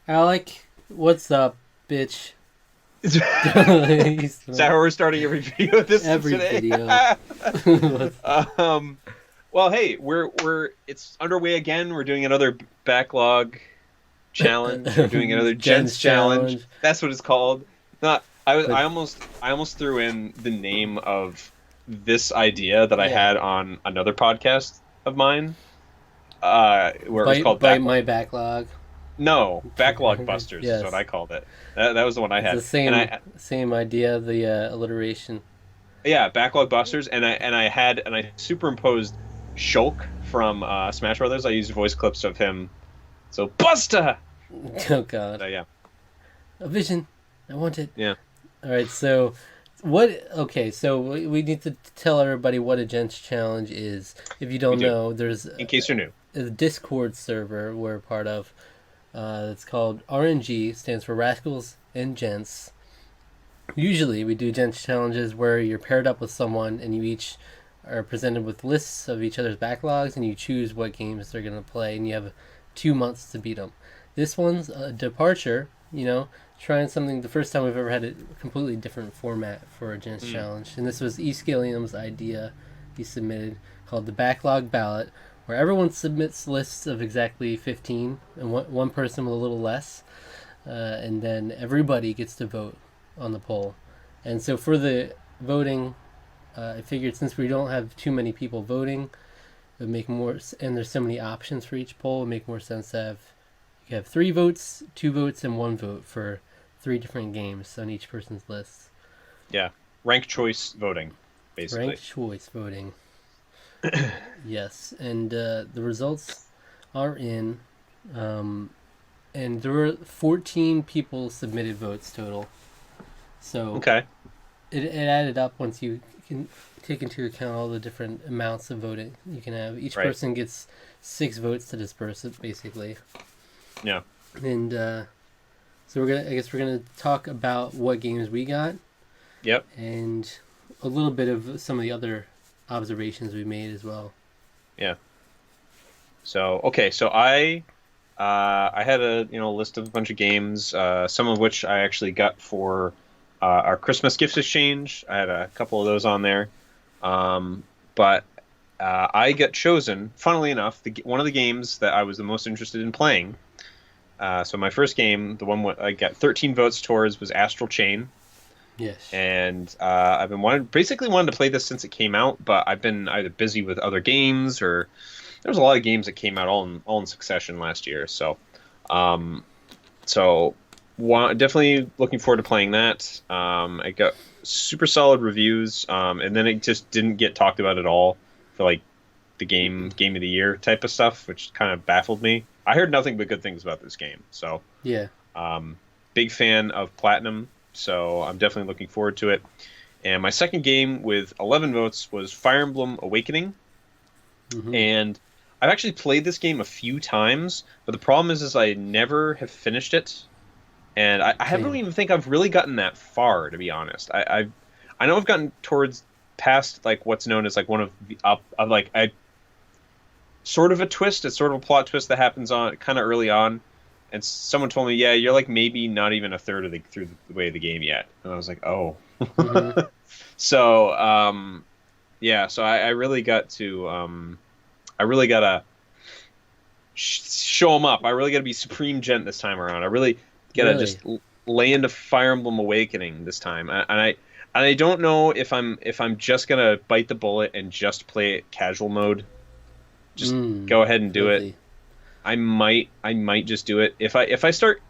Alec, what's up, bitch? Is that how we're starting every video of this Every today? video. um, well, hey, we're it's underway again. We're doing another backlog challenge. We're doing another Jen's gents challenge. challenge. That's what it's called. Not I was But I almost threw in the name of this idea that I yeah, had on another podcast of mine, where it was called bite backlog. my backlog. No, backlog busters is what Yes, I called it. That was the one I it's had, the and same I same idea. The alliteration. Yeah, Backlog Busters, and I superimposed Shulk from Smash Brothers. I used voice clips of him. So Buster. Oh God, Yeah, a vision. I want it. yeah, All right, so what? Okay, so we need to tell everybody what a Gents challenge is. If you we don't do. know, there's In case you're new. a Discord server we're part of. It's called RNG, stands for Rascals and Gents. Usually, we do Gents challenges where you're paired up with someone and you each are presented with lists of each other's backlogs and you choose what games they're going to play and you have 2 months to beat them. This one's a departure, trying something the first time we've ever had a completely different format for a Gents Mm, challenge. And this was E. Scalium's idea he submitted called the Backlog Ballot, where everyone submits lists of exactly 15 and one person with a little less. And then everybody gets to vote on the poll. And so for the voting, I figured since we don't have too many people voting, it would make more, and there's so many options for each poll, it would make more sense to have you have 3 votes, 2 votes, and 1 vote for 3 different games on each person's list. yeah, rank choice voting, basically. Ranked choice voting. Yes, and the results are in, and there were 14 people submitted votes total. So Okay, it added up once you can take into account all the different amounts of voting you can have. Each right. person gets 6 votes to disperse it, basically. Yeah, And so I guess we're gonna talk about what games we got yep, and a little bit of some of the other observations we made as well. yeah. So okay, so I had a list of a bunch of games, some of which I actually got for our Christmas gift exchange. I had a couple of those on there, but I got chosen. Funnily enough, one of the games that I was the most interested in playing. So my first game, the one I got 13 votes towards, was Astral Chain, Yes. and I've been basically wanted to play this since it came out, but I've been either busy with other games or there was a lot of games that came out all in succession last year. Um, so definitely looking forward to playing that. I got super solid reviews, and then it just didn't get talked about at all for like the game of the year type of stuff, which kind of baffled me. I heard nothing but good things about this game, so Yeah. um, big fan of Platinum. So I'm definitely looking forward to it. And my second game with 11 votes was Fire Emblem Awakening, Mm-hmm. and I've actually played this game a few times, but the problem is I never have finished it, and I don't Same. even think I've really gotten that far, to be honest. I know I've gotten towards past like what's known as like one of the up of like I sort of a twist. It's sort of a plot twist that happens on kind of early on, and someone told me, yeah, you're like maybe not even a third of through the way of the game yet, and I was like, oh. Mm-hmm. So yeah, so I really got to I really gotta show them up. I really gotta be supreme gent this time around. I really gotta Really. just lay into Fire Emblem Awakening this time. And I don't know if I'm just gonna bite the bullet and just play it casual mode. Just go ahead and do it. Filthy. I might just do it. If I start,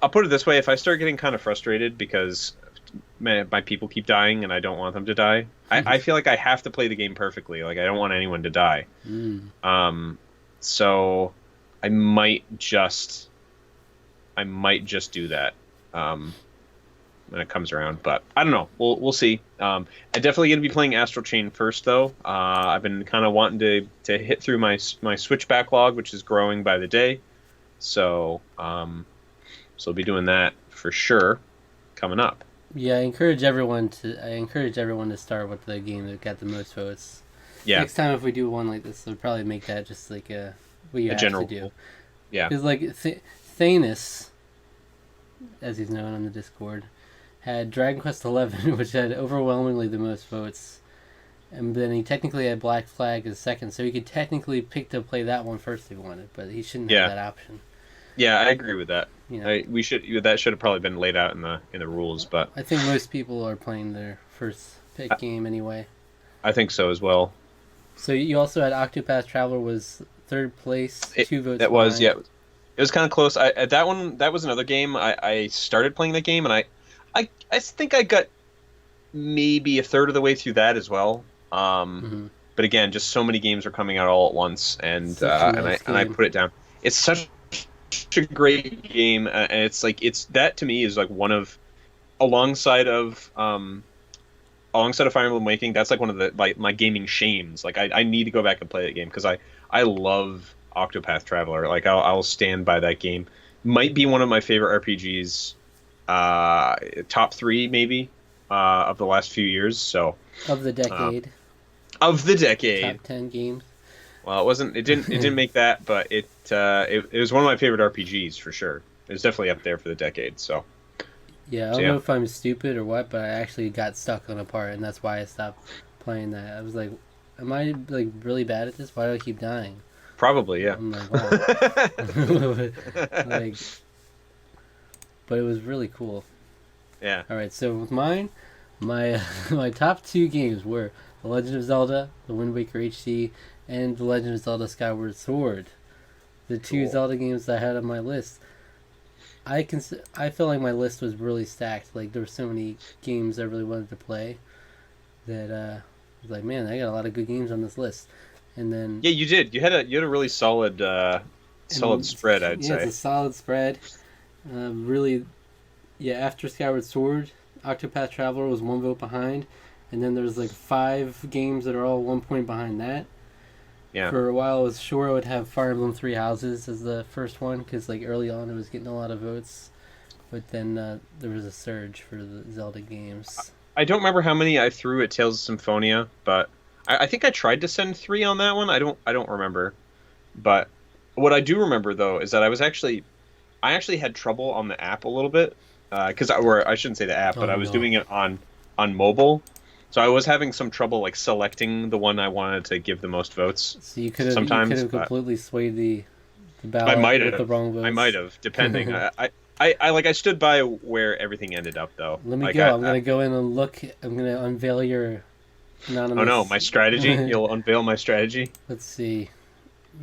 I'll put it this way: if I start getting kind of frustrated because my people keep dying and I don't want them to die, I feel like I have to play the game perfectly. Like I don't want anyone to die. Mm. So I might just do that when it comes around. But I don't know. We'll see. I'm definitely gonna be playing Astral Chain first, though. I've been kind of wanting to hit through my Switch backlog, which is growing by the day. So I'll be doing that for sure coming up. Yeah, I encourage everyone to start with the game that got the most votes. Yeah, Next time if we do one like this, we'll probably make that just like what you a have to general do. rule. Yeah, Because like Thanos, as he's known on the Discord, had Dragon Quest XI, which had overwhelmingly the most votes. And then he technically had Black Flag as second, so he could technically pick to play that one first if he wanted, but he shouldn't have Yeah. that option. Yeah, I agree with that. You know, That should have probably been laid out in the rules, but I think most people are playing their first pick game anyway. I think so as well. So you also had Octopath Traveler was third place, 2 votes. That was, behind. yeah. It was kind of close. That was another game. I started playing that game, and I think I got maybe a third of the way through that as well. But again, just so many games are coming out all at once, and I put it down. It's such a great game, and it's that to me is like one of alongside of Fire Emblem Awakening. That's like one of the my gaming shames. Like I need to go back and play that game because I love Octopath Traveler. Like I'll stand by that game. Might be one of my favorite RPGs, top 3 maybe of the last few years. So of the decade. Of the decade. Top 10 games. Well, it wasn't. It didn't make that, but it was one of my favorite RPGs for sure. It was definitely up there for the decade. So. Yeah, I don't know if I'm stupid or what, but I actually got stuck on a part, and that's why I stopped playing that. I was like, am I like really bad at this? Why do I keep dying? Probably, yeah. I'm like, wow. Like, but it was really cool. Yeah. All right, so with mine, my top 2 games were The Legend of Zelda, The Wind Waker HD, and The Legend of Zelda Skyward Sword. The 2 Zelda games that I had on my list. I feel like my list was really stacked. Like there were so many games I really wanted to play that I was like, man, I got a lot of good games on this list. And then yeah, you did. You had a really solid spread. I'd say. Yeah, it's a solid spread. Really, yeah. After Skyward Sword, Octopath Traveler was 1 vote behind, and then there's like 5 games that are all 1 point behind that. Yeah. For a while, I was sure I would have Fire Emblem Three Houses as the first one because like early on it was getting a lot of votes, but then there was a surge for the Zelda games. I don't remember how many I threw at Tales of Symphonia, but I think I tried to send 3 on that one. I don't remember, but what I do remember though is that I actually had trouble on the app a little bit because I shouldn't say the app, but I was doing it on mobile. So I was having some trouble like selecting the one I wanted to give the most votes. So you could have completely swayed the ballot with the wrong votes. I might have, depending. I stood by where everything ended up though. Let me go. I'm gonna go in and look. I'm gonna unveil your anonymous. Oh no, my strategy. You'll unveil my strategy. Let's see.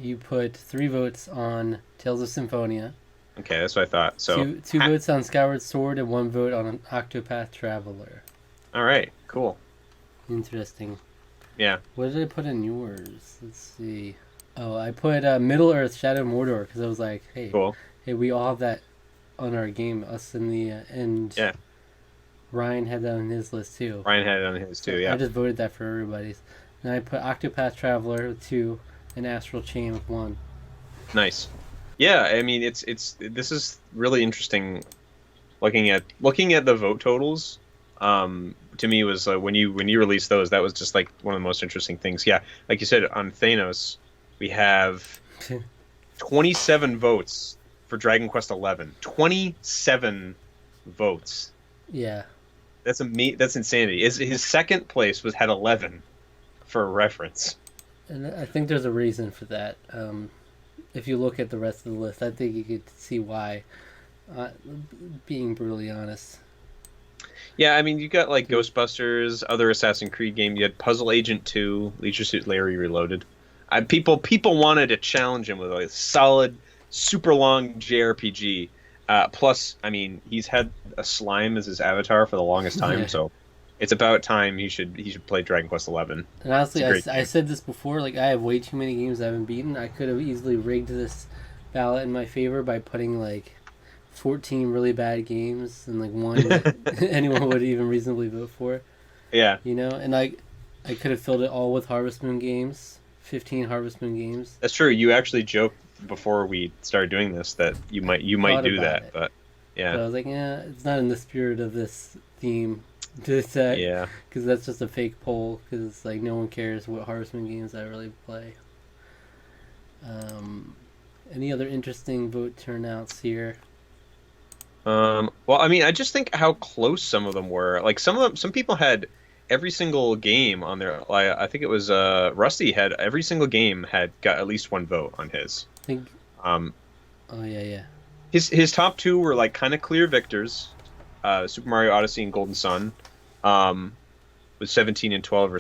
You put 3 votes on Tales of Symphonia. Okay, that's what I thought. So two votes on Skyward Sword and 1 vote on Octopath Traveler. All right, cool. Interesting. Yeah. What did I put in yours? Let's see. Oh, I put Middle Earth: Shadow of Mordor because I was like, hey, cool. Hey, we all have that on our game. Us and the and yeah. Ryan had that on his list too. Ryan had it on his too. Yeah. I just voted that for everybody's. And I put Octopath Traveler with 2 and Astral Chain with 1. Nice. Yeah, I mean this is really interesting. Looking at the vote totals. To me was when you released those, that was just like one of the most interesting things. Yeah, like you said on Thanos, we have 27 votes for Dragon Quest XI. 27 votes. Yeah, that's insanity. His second place had 11 for reference. And I think there's a reason for that. If you look at the rest of the list, I think you could see why. Being brutally honest. Yeah, I mean, you got like Ghostbusters, other Assassin's Creed game. You had Puzzle Agent 2, Leisure Suit Larry Reloaded. People wanted to challenge him with a solid, super long JRPG. Plus, I mean, he's had a slime as his avatar for the longest time, so it's about time he should play Dragon Quest XI. And honestly, I said this before. Like, I have way too many games I haven't beaten. I could have easily rigged this ballot in my favor by putting like 14 really bad games and like 1 that anyone would even reasonably vote for. Yeah. You know, and I could have filled it all with Harvest Moon games, 15 Harvest Moon games. That's true. You actually joked before we started doing this that you might do that, but yeah. But I was like, yeah, it's not in the spirit of this theme to set. Yeah. Because that's just a fake poll. Because it's like no one cares what Harvest Moon games I really play. Any other interesting vote turnouts here? Well, I mean, I just think how close some of them were. Like some people had every single game on their. Like, I think it was Rusty had every single game had got at least one vote on his. I think. Um, Oh yeah, yeah. his top two were like kind of clear victors, Super Mario Odyssey and Golden Sun, with 17 and 12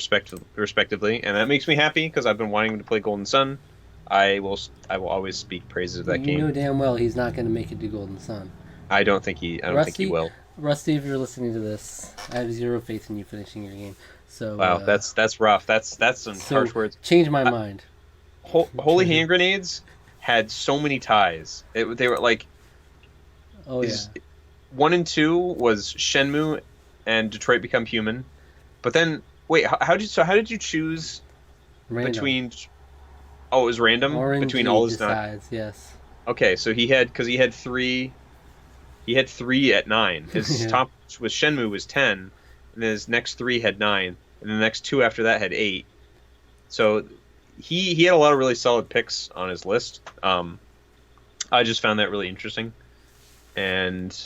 respectively, and that makes me happy because I've been wanting to play Golden Sun. I will always speak praises of that You game. know damn well he's not going to make it to Golden Sun. I don't think he will. Rusty, if you're listening to this, I have zero faith in you finishing your game. So Wow, that's rough. That's some harsh words. Change my mind. Holy Hand Grenades had so many ties. They were like, Oh yeah. 1 and 2 was Shenmue and Detroit Become Human, but then wait, how did you choose Random. between? Oh, it was random RNG between all his nine. decides, yes. Okay, so he had three. He had 3 at 9. His Yeah. top with Shenmue was 10, and then his next 3 had 9, and the next 2 after that had 8. So he had a lot of really solid picks on his list. I just found that really interesting, and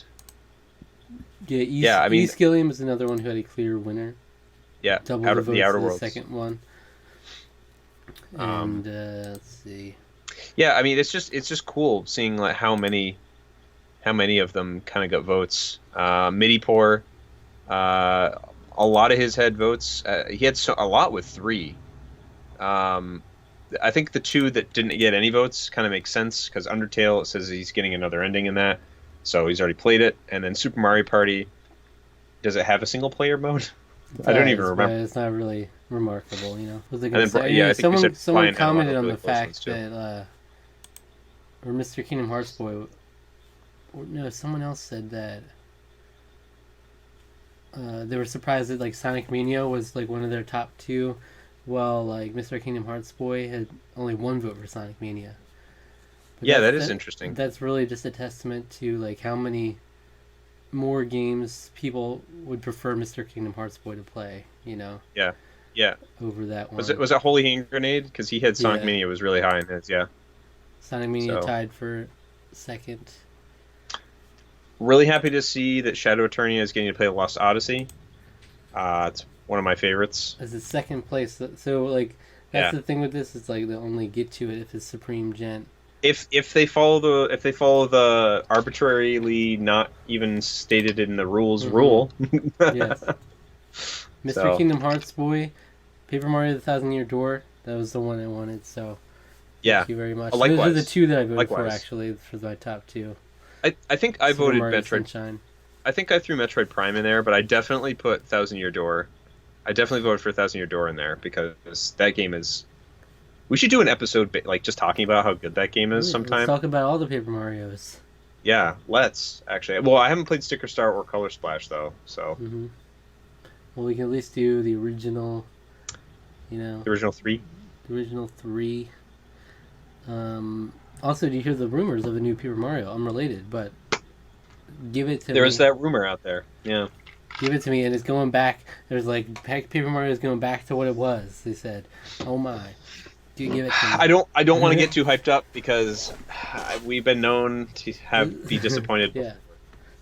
Yeah, I mean, Skilliam is another one who had a clear winner. yeah, Double the votes the Outer of the Worlds. second one. And let's see. Yeah, I mean, it's just cool seeing like how many of them kind of got votes. Midipore, a lot of his had votes. He had a lot with 3. I think the 2 that didn't get any votes kind of makes sense because Undertale, it says he's getting another ending in that, so he's already played it. And then Super Mario Party, does it have a single player mode? I don't even remember. But it's not really remarkable, you know. What was I And gonna then, say? yeah, I think you said someone Brian had a lot of commented on really the close fact ones, too. that, or Mr. Kingdom Hearts Boy, or no, someone else said that they were surprised that like Sonic Mania was like one of their top 2, while like Mr. Kingdom Hearts Boy had only 1 vote for Sonic Mania. But Yeah, that is interesting. That's really just a testament to like how many more games people would prefer Mr. Kingdom Hearts Boy to play, you know. Yeah, yeah. Over that one. Was it Holy Hand Grenade? Because he had Sonic Yeah. Mania was really high in his. Yeah. Sonic Mania So. tied for second. Really happy to see that Shadow Eternia is getting to play Lost Odyssey. It's one of my favorites. As a second place, so like that's Yeah. the thing with this. It's like they'll only get to it if it's Supreme Gent. If they follow the arbitrarily not even stated in the rules Mhm. rule. Yes. Mr. So. Kingdom Hearts Boy, Paper Mario: The Thousand Year Door. That was the one I wanted. So Yeah. thank you very much. Likewise. Those are the 2 that I voted for Likewise. actually for my top 2. I think I Super voted Mario Metroid. Sunshine. I think I threw Metroid Prime in there, but I definitely put Thousand Year Door. I definitely voted for Thousand Year Door in there because that game is. We should do an episode like just talking about how good that game is Let's sometime. talk about all the Paper Marios. Yeah, let's actually. Well, I haven't played Sticker Star or Color Splash though, so Hmm. Well, we can at least do the original. You know, the original 3. the original 3. Also, do you hear the rumors of the new Paper Mario? Unrelated, but give it to me. There is that rumor out there. Yeah. Give it to me, and it's going back. There's like Paper Mario is going back to what it was. They said, "Oh my." Do you give it to me? I don't want to get too hyped up because we've been known to be disappointed. Yeah.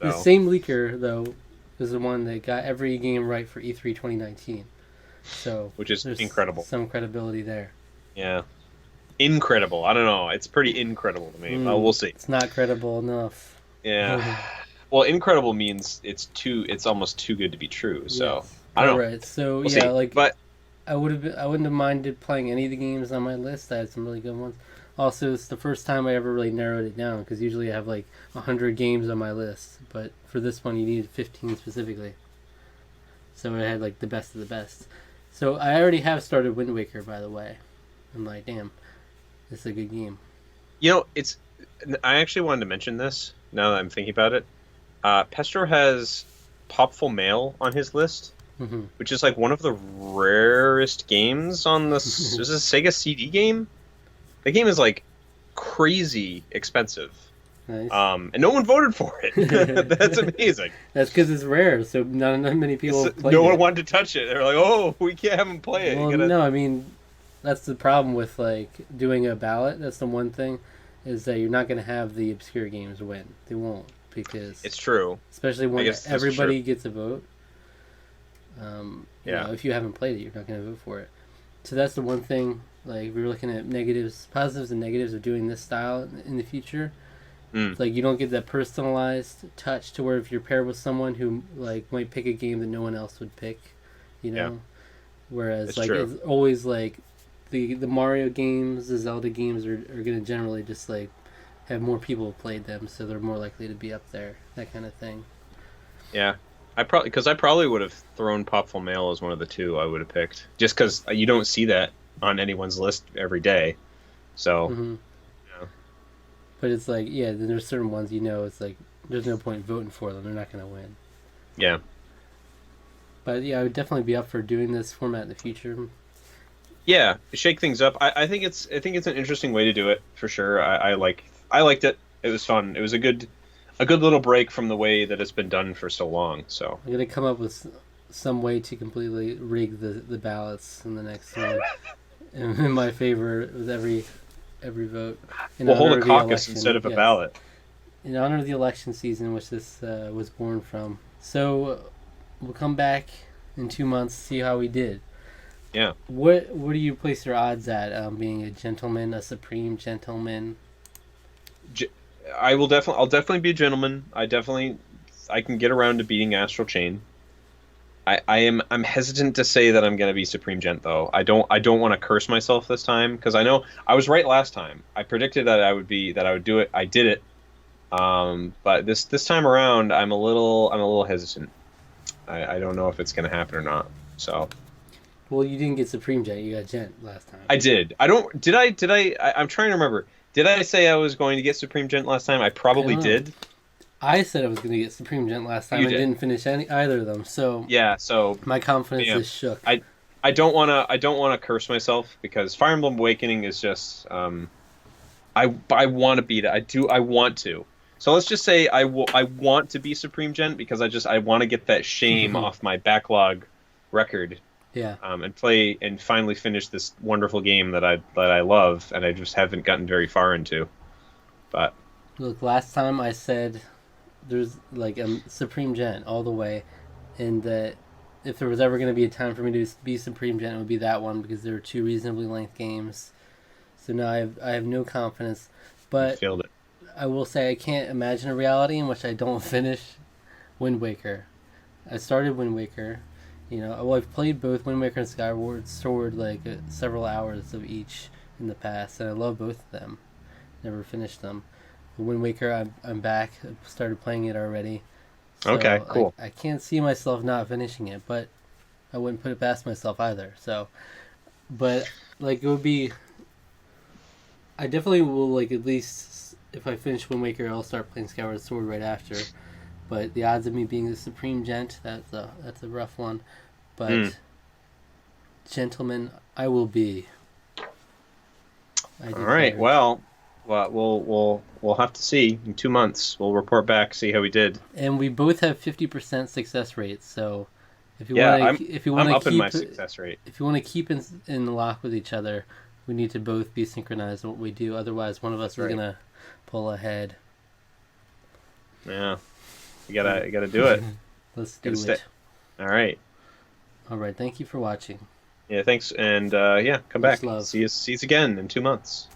So. The same leaker though is the one that got every game right for E3 2019. So Which is there's incredible. Some credibility there. Yeah. Incredible. I don't know. It's pretty incredible to me. Well, we'll see. It's not credible enough. Yeah. Well, incredible means it's almost too good to be true. So Yes. I don't know. Alright, so We'll yeah, see. like But I wouldn't have minded playing any of the games on my list. I had some really good ones. Also, it's the first time I ever really narrowed it down because usually I have like 100 games on my list, but for this one you needed 15 specifically. So I had like the best of the best. So I already have started Wind Waker, by the way. I'm like, damn, this is a good game. it's. I actually wanted to mention this now that I'm thinking about it. Pestro has Popful Mail on his list, Hmm. which is like one of the rarest games on this. Is this a Sega CD game? The game is like crazy expensive. Nice. And no one voted for it. That's amazing. That's because it's rare, so not many people have played No it. one wanted to touch it. They're like, "Oh, we can't have them play it." Well, You gotta... no, I mean, that's the problem with like doing a ballot. That's the one thing, is that you're not going to have the obscure games win. They won't, because It's true. especially I when guess that's everybody true. gets a vote. Yeah. If you haven't played it, you're not going to vote for it. So that's the one thing. Like, we were looking at negatives, positives, and negatives of doing this style in the future. Mm. Like, you don't get that personalized touch to where if you're paired with someone who like might pick a game that no one else would pick, you know. Yeah. Whereas It's like true. it's always like the Mario games, the Zelda games are gonna generally just like have more people played them, so they're more likely to be up there. That kind of thing. Yeah. I probably would have thrown Popful Mail as one of the two I would have picked, just because you don't see that on anyone's list every day. So, Hmm. yeah. But it's like, yeah, then there's certain ones it's like there's no point voting for them. They're not gonna win. Yeah. But yeah, I would definitely be up for doing this format in the future. Yeah, shake things up. I think it's an interesting way to do it for sure. I liked it. It was fun. It was a good little break from the way that it's been done for so long. So I'm gonna come up with some way to completely rig the ballots in the next one in my favor with every vote in we'll hold honor a of the caucus election. instead of a Yes, ballot. in honor of the election season, which this was born from. So we'll come back in 2 months, see how we did. Yeah. What do you place your odds at being a gentleman, a supreme gentleman? J- I'll definitely be a gentleman. I can get around to beating Astral Chain. I'm hesitant to say that I'm going to be Supreme Gent though. I don't want to curse myself this time because I know I was right last time. I predicted that I would do it. I did it. But this time around I'm a little hesitant. I don't know if it's going to happen or not. So Well, you didn't get supreme gent. You got gent last time. I did. I'm trying to remember. Did I say I was going to get Supreme Gent last time? I I don't probably know. did. I said I was going to get supreme gent last time You and did. didn't finish either of them. So Yeah, so my confidence yeah. is shook. I don't wanna curse myself because Fire Emblem Awakening is just I want to beat it. I want to. So let's just say I want to be Supreme Gent because I want to get that shame off my backlog record, Yeah. and play and finally finish this wonderful game that I love and I just haven't gotten very far into. But Look, last time I said there's like a supreme gent all the way, and that if there was ever going to be a time for me to be supreme gent, it would be that one because there were two reasonably length games. So now I have no confidence, you but failed it. I will say I can't imagine a reality in which I don't finish Wind Waker. I started Wind Waker. Well, I've played both Wind Waker and Skyward Sword several hours of each in the past, and I love both of them. Never finished them. Wind Waker, I'm back. I started playing it already. So Okay, cool. I can't see myself not finishing it, but I wouldn't put it past myself either. So, but like it would be. I definitely will at least if I finish Wind Waker, I'll start playing Skyward Sword right after. But the odds of me being the supreme gent, that's a rough one. But gentlemen, I will be. All right. Well, we'll have to see in 2 months. We'll report back, see how we did. And we both have 50% success rate. So if you Yeah, want to, I'm upping my success rate. if you want to keep in lock with each other, we need to both be synchronized in what we do. Otherwise, one of us is gonna pull ahead. Yeah, you gotta do it. Let's do Gotta it. All right. All right. Thank you for watching. Yeah. Thanks, and come Much back. love. See you again in 2 months.